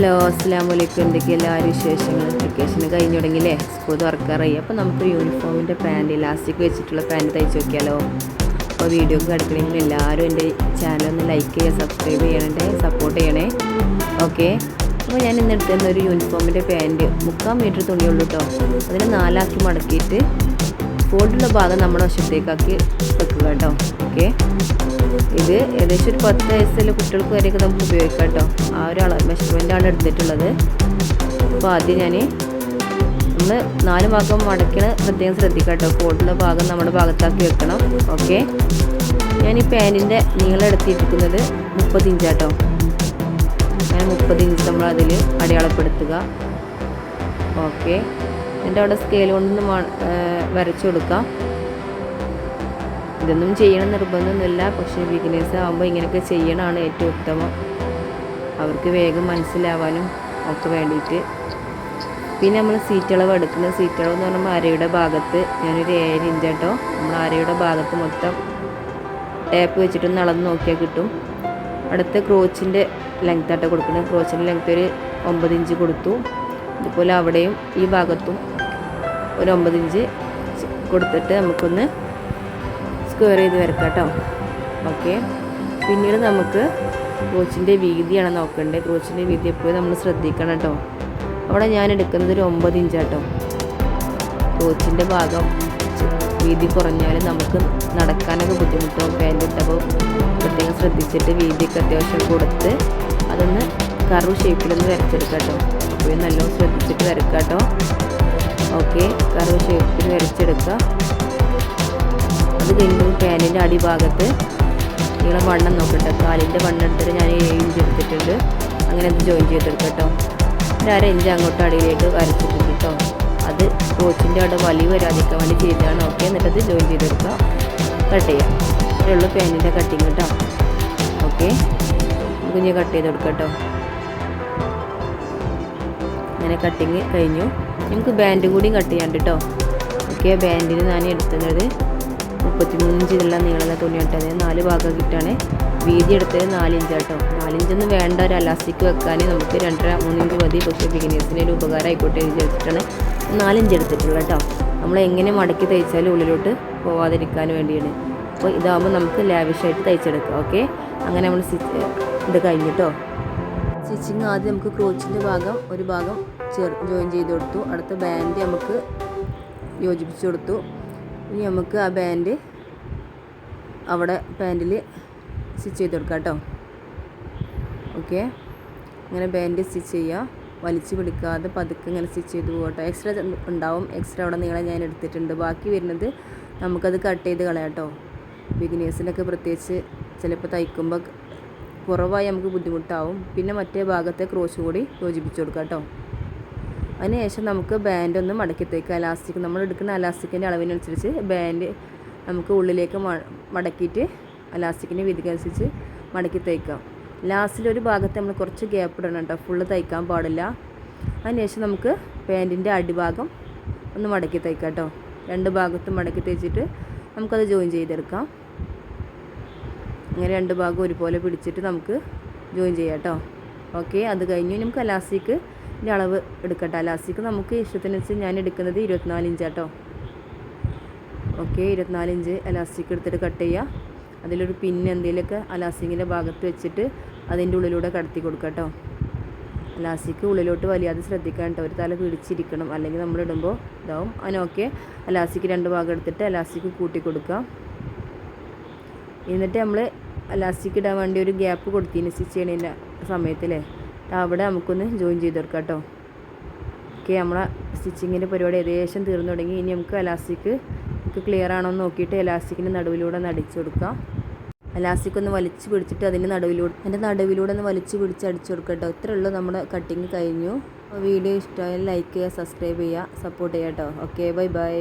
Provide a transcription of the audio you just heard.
Hello അസ്സലാമലൈക്കും. എന്തൊക്കെയാണ് എല്ലാവരും വിശേഷങ്ങൾ? വെക്കേഷൻ കഴിഞ്ഞ് തുടങ്ങിയില്ലേ? സ്കൂൾ തുറക്കാറായി. അപ്പോൾ നമുക്ക് യൂണിഫോമിൻ്റെ പാൻറ്റ് ഇലാസ്റ്റിക് വെച്ചിട്ടുള്ള പാൻറ്റ് തയ്ച്ച് നോക്കിയാലോ? അപ്പോൾ വീഡിയോ കിടക്കണമെങ്കിൽ എല്ലാവരും എൻ്റെ ചാനൽ ഒന്ന് ലൈക്ക് ചെയ്യുക, സബ്സ്ക്രൈബ് ചെയ്യണേ, സപ്പോർട്ട് ചെയ്യണേ. ഓക്കെ, അപ്പോൾ ഞാൻ ഇന്ന് എടുത്തുന്ന ഒരു യൂണിഫോമിൻ്റെ പാൻറ്റ് 3/4 മീറ്റർ തുണിയുള്ളൂ കേട്ടോ. അതിനെ 4 മടക്കിയിട്ട് ഫോൾഡുള്ള ഭാഗം നമ്മുടെ വശത്തേക്കാക്കി വെക്കുക കേട്ടോ. ഓക്കെ, ഇത് ഏകദേശം ഒരു 10 വയസ്സുള്ള കുട്ടികൾക്ക് വരെയൊക്കെ നമുക്ക് ഉപയോഗിക്കാം കേട്ടോ. ആ ഒരു മെഷർമെൻറ്റാണ് എടുത്തിട്ടുള്ളത്. അപ്പോൾ ആദ്യം നമ്മൾ 4 ഭാഗം മടക്കണ പ്രത്യേകം ശ്രദ്ധിക്കാം കേട്ടോ. ഫോൾഡുള്ള ഭാഗം നമ്മുടെ ഭാഗത്താക്കി വെക്കണം. ഓക്കെ, ഞാൻ ഈ പാൻറ്റിൻ്റെ നീളം എടുത്തിരിക്കുന്നത് 30 ഇഞ്ച് കേട്ടോ. അങ്ങനെ 30 ഇഞ്ച് നമ്മൾ അതിൽ അടയാളപ്പെടുത്തുക. ഓക്കെ, എന്നിട്ട് അവിടെ സ്കെയിൽ കൊണ്ടൊന്ന് വരച്ചു കൊടുക്കാം. ഇതൊന്നും ചെയ്യണം നിർബന്ധമൊന്നുമില്ല, പക്ഷേ ബിഗിനേഴ്സ് ആകുമ്പോൾ ഇങ്ങനെയൊക്കെ ചെയ്യണമാണ് ഏറ്റവും ഉത്തമം, അവർക്ക് വേഗം മനസ്സിലാവാനും ഒക്കെ വേണ്ടിയിട്ട്. പിന്നെ നമ്മൾ സീറ്റളവ് എടുക്കുന്നത്, സീറ്റളവ് എന്ന് പറയുമ്പോൾ അരയുടെ ഭാഗത്ത് ഞാനൊരു 7 ഇഞ്ച് കേട്ടോ. നമ്മൾ അരയുടെ ഭാഗത്ത് മൊത്തം ടേപ്പ് വെച്ചിട്ടൊന്ന് അളന്ന് നോക്കിയാൽ കിട്ടും. അടുത്ത ക്രോച്ചിൻ്റെ ലെങ്ത് ആട്ടോ കൊടുക്കുന്നത്. ക്രോച്ചിൻ്റെ ലെങ്ത് ഒരു 9 ഇഞ്ച് കൊടുത്തു. ഇതുപോലെ അവിടെയും ഈ ഭാഗത്തും ഒരു 9 ഇഞ്ച് കൊടുത്തിട്ട് നമുക്കൊന്ന് സ്ക്വയർ ചെയ്ത് വരക്കാം കേട്ടോ. ഓക്കെ, പിന്നീട് നമുക്ക് ക്രോച്ചിൻ്റെ വീതിയാണ് നോക്കേണ്ടത്. ക്രോച്ചിൻ്റെ വീതി എപ്പോഴും നമ്മൾ ശ്രദ്ധിക്കണം കേട്ടോ. അവിടെ ഞാൻ എടുക്കുന്നത് ഒരു 9 ഇഞ്ച് കേട്ടോ. ക്രോച്ചിൻ്റെ ഭാഗം വീതി കുറഞ്ഞാൽ നമുക്ക് നടക്കാനൊക്കെ ബുദ്ധിമുട്ടാവും. പാൻറ്റ് ഇട്ടപ്പോൾ പ്രത്യേകം ശ്രദ്ധിച്ചിട്ട് വീതിയൊക്കെ അത്യാവശ്യം കൊടുത്ത് അതൊന്ന് കർവ് ഷേപ്പിലൊന്ന് വരച്ചെടുക്കാം കേട്ടോ. അപ്പോൾ നല്ലോണം ശ്രദ്ധിച്ചിട്ട് വരക്കാം കേട്ടോ. ഓക്കെ, കർവ് ഷേപ്പിൽ വരച്ചെടുക്കുക. അത് കഴിഞ്ഞ് പാൻറ്റിൻ്റെ അടിഭാഗത്ത് നീളം വണ്ണം നോക്കട്ടെ. കാലിൻ്റെ വണ്ണം എടുത്തിട്ട് ഞാൻ 7 ഇഞ്ച് എടുത്തിട്ടുണ്ട്. അങ്ങനെ അത് ജോയിൻ ചെയ്തെടുക്കാം കേട്ടോ. ഒരു 1/2 ഇഞ്ച് അങ്ങോട്ട് അടിയിലേക്ക് വരച്ചിട്ടുണ്ട് കേട്ടോ. അത് ക്രോച്ചിൻ്റെ അവിടെ വലിവ് വരാതിരിക്കാൻ വേണ്ടി ചെയ്തതാണ്. ഓക്കെ, എന്നിട്ടത് ജോയിൻ ചെയ്തെടുക്കുക, കട്ട് ചെയ്യാം. ഇത്രയുള്ളൂ പാൻറ്റിൻ്റെ കട്ടിങ് കേട്ടോ. ഓക്കെ, കുഞ്ഞ് കട്ട് ചെയ്ത് കൊടുക്കാം കേട്ടോ. അങ്ങനെ കട്ടിങ് കഴിഞ്ഞു. നമുക്ക് ബാൻഡ് കൂടി കട്ട് ചെയ്യാണ്ട് കേട്ടോ. ഓക്കെ, ബാൻഡിന് ഞാൻ എടുക്കുന്നത് 33 ഇഞ്ചിലുള്ള നീളമുള്ള തുണി ഇട്ടത് 4 ഭാഗമാക്കിയിട്ടാണ്. വീതി എടുത്തത് 4 ഇഞ്ച് കേട്ടോ. 4 ഇഞ്ചൊന്നും വേണ്ട, ഒരു അലാസ്റ്റിക് വെക്കാൻ നമുക്ക് 2.5-3 ഇഞ്ച് മതി. പക്ഷേ ബിഗിനേഴ്സിന് ഒരു ഉപകാരം ആയിക്കോട്ടെ വിചാരിച്ചിട്ടാണ് 4 ഇഞ്ച് എടുത്തിട്ടുള്ളത് കേട്ടോ. നമ്മൾ എങ്ങനെ മടക്കി തയ്ച്ചാലും ഉള്ളിലോട്ട് പോവാതിരിക്കാൻ വേണ്ടിയാണ്. അപ്പോൾ ഇതാകുമ്പോൾ നമുക്ക് ലാവിഷായിട്ട് തയ്ച്ചെടുക്കാം. ഓക്കെ, അങ്ങനെ നമ്മൾ ഇത് കഴിഞ്ഞിട്ടോ. സ്റ്റിച്ചിങ് ആദ്യം നമുക്ക് ക്രോച്ചിൻ്റെ ഭാഗം ഒരു ഭാഗം ജോയിൻ ചെയ്ത് കൊടുത്തു. അടുത്ത ബാൻഡ് നമുക്ക് യോജിപ്പിച്ച് കൊടുത്തു. ഇനി നമുക്ക് ആ ബാൻഡ് അവിടെ പാൻറ്റിൽ സ്റ്റിച്ച് ചെയ്ത് കൊടുക്കാം കേട്ടോ. ഓക്കെ, അങ്ങനെ ബാൻഡ് സ്റ്റിച്ച് ചെയ്യുക, വലിച്ചു പിടിക്കാതെ പതുക്കെ ഇങ്ങനെ സ്റ്റിച്ച് ചെയ്ത് പോകട്ടോ. എക്സ്ട്രാ ഉണ്ടാവും, എക്സ്ട്രാ അവിടെ നീളം ഞാൻ എടുത്തിട്ടുണ്ട്. ബാക്കി വരുന്നത് നമുക്കത് കട്ട് ചെയ്ത് കളയാം കേട്ടോ. ബിഗിനേഴ്സിനൊക്കെ പ്രത്യേകിച്ച് ചിലപ്പോൾ തയ്ക്കുമ്പോൾ കുറവായി നമുക്ക് ബുദ്ധിമുട്ടാവും. പിന്നെ മറ്റേ ഭാഗത്തെ ക്രോച്ച് കൂടി യോജിപ്പിച്ച് കൊടുക്കാം കേട്ടോ. അതിനുശേഷം നമുക്ക് ബാൻഡ് ഒന്ന് മടക്കി തയ്ക്കാം. അലാസ്റ്റിക് നമ്മൾ എടുക്കുന്ന അലാസ്റ്റിക്കിൻ്റെ അളവിനനുസരിച്ച് ബാൻഡ് നമുക്ക് ഉള്ളിലേക്ക് മടക്കിയിട്ട് അലാസ്റ്റിക്കിൻ്റെ വീതിക്കനുസരിച്ച് മടക്കി തയ്ക്കാം. ലാസ്റ്റിലൊരു ഭാഗത്ത് നമ്മൾ കുറച്ച് ഗ്യാപ്പ് ഇടണം കേട്ടോ, ഫുള്ള് തയ്ക്കാൻ പാടില്ല. അതിനുശേഷം നമുക്ക് പാൻറ്റിൻ്റെ അടിഭാഗം ഒന്ന് മടക്കി തയ്ക്കാം കേട്ടോ. 2 ഭാഗത്തും മടക്കി തയ്ച്ചിട്ട് നമുക്കത് ജോയിൻ ചെയ്തെടുക്കാം. അങ്ങനെ 2 ഭാഗം ഒരുപോലെ പിടിച്ചിട്ട് നമുക്ക് ജോയിൻ ചെയ്യാം കേട്ടോ. ഓക്കെ, അത് കഴിഞ്ഞ് നമുക്ക് അലാസ്റ്റിക്കിൻ്റെ അളവ് എടുക്കട്ടെ. അലാസ്റ്റിക് നമുക്ക് ഇഷ്ടത്തിനനുസരിച്ച് ഞാൻ എടുക്കുന്നത് 24 ഇഞ്ച് കേട്ടോ. ഓക്കെ, 24 ഇഞ്ച് അലാസ്റ്റിക് എടുത്തിട്ട് കട്ട് ചെയ്യുക. അതിലൊരു പിന്ന് എന്തെങ്കിലുമൊക്കെ അലാസ്റ്റിക്കിൻ്റെ ഭാഗത്ത് വെച്ചിട്ട് അതിൻ്റെ ഉള്ളിലൂടെ കടത്തി കൊടുക്കുക കേട്ടോ. അലാസ്റ്റിക് ഉള്ളിലോട്ട് വലിയാതെ ശ്രദ്ധിക്കാൻ കേട്ടോ, ഒരു തല പിടിച്ചിരിക്കണം, അല്ലെങ്കിൽ നമ്മളിടുമ്പോൾ ഇതാവും. അതിനൊക്കെ അലാസ്റ്റിക് 2 ഭാഗം എടുത്തിട്ട് അലാസ്റ്റിക് കൂട്ടി കൊടുക്കുക. എന്നിട്ട് നമ്മൾ അലാസ്റ്റിക് ഇടാൻ വേണ്ടി ഒരു ഗ്യാപ്പ് കൊടുത്തിന് സ്റ്റിച്ച് ചെയ്യുന്ന സമയത്തില്ലേ, അവിടെ നമുക്കൊന്ന് ജോയിൻ ചെയ്ത് കൊടുക്കാം കേട്ടോ. ഓക്കെ, നമ്മളെ സ്റ്റിച്ചിങ്ങിൻ്റെ പരിപാടി ഏകദേശം തീർന്നു തുടങ്ങി. ഇനി നമുക്ക് അലാസ്റ്റിക് ക്ലിയർ ആണോ എന്ന് നോക്കിയിട്ട് എലാസ്റ്റിക്കിൻ്റെ നടുവിലൂടെ ഒന്ന് അടിച്ചു കൊടുക്കാം. എലാസ്റ്റിക് ഒന്ന് വലിച്ച് പിടിച്ചിട്ട് അതിൻ്റെ നടുവിലൂടെ ഒന്ന് വലിച്ച് പിടിച്ച് അടിച്ചു കൊടുക്കാം കേട്ടോ. ഇത്രയേ ഉള്ളൂ, നമ്മുടെ കട്ടിങ് കഴിഞ്ഞു. വീഡിയോ ഇഷ്ടമായാൽ ലൈക്ക് ചെയ്യുക, സബ്സ്ക്രൈബ് ചെയ്യുക, സപ്പോർട്ട് ചെയ്യുക കേട്ടോ. Okay, bye bye.